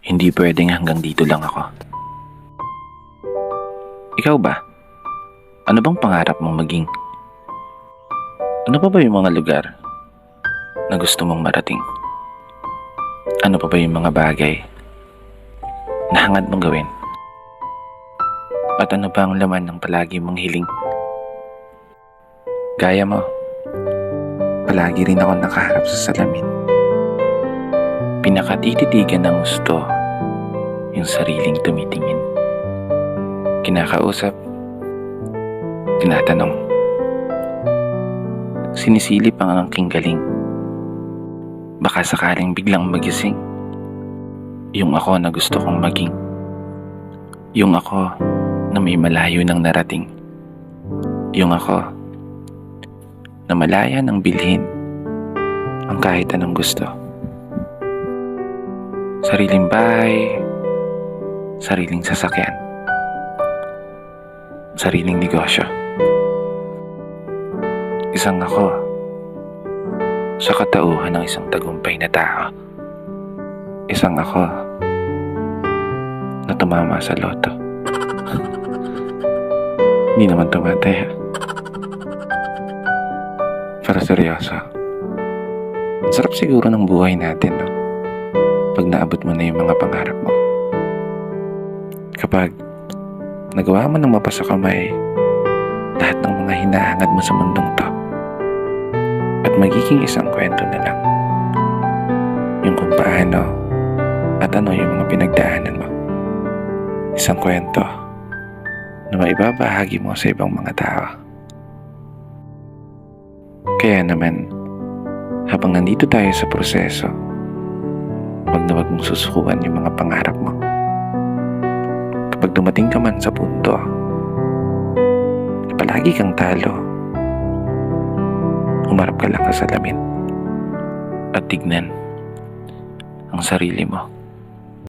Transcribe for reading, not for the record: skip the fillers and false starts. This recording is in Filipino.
Hindi pwedeng hanggang dito lang ako. Ikaw ba? Ano bang pangarap mong maging? Ano pa ba yung mga lugar na gusto mong marating? Ano pa ba yung mga bagay na hangad mong gawin? At ano ba ang laman ng palagi mong hiling? Gaya mo, palagi rin ako nakaharap sa salamin. Pinakatititigan ng gusto yung sariling tumitingin. Kinakausap, tinatanong, sinisilip ang aking galing. Baka sakaling biglang magising yung ako na gusto kong maging. Yung ako na may malayo nang narating. Yung ako na malaya nang bilhin ang kahit anong gusto. Sariling bahay, sariling sasakyan, sariling negosyo. Isang ako sa katauhan ng isang tagumpay na tao. Isang ako na tumama sa loto. Hindi naman tumatay ha. Para seryoso. Ang sarap siguro ng buhay natin, no? Pag naabot mo na yung mga pangarap mo. Kapag nagawa mo ng mapasa kamay lahat ng mga hinahangad mo sa mundong to, at magiging isang kwento na lang yung kung paano at ano yung mga pinagdaanan mo. Isang kwento na maibabahagi mo sa ibang mga tao. Kaya naman, habang nandito tayo sa proseso, wag na wag mong susukuan yung mga pangarap mo. Kapag dumating ka man sa punto na palagi kang talo, humarap ka lang sa salamin at tignan ang sarili mo.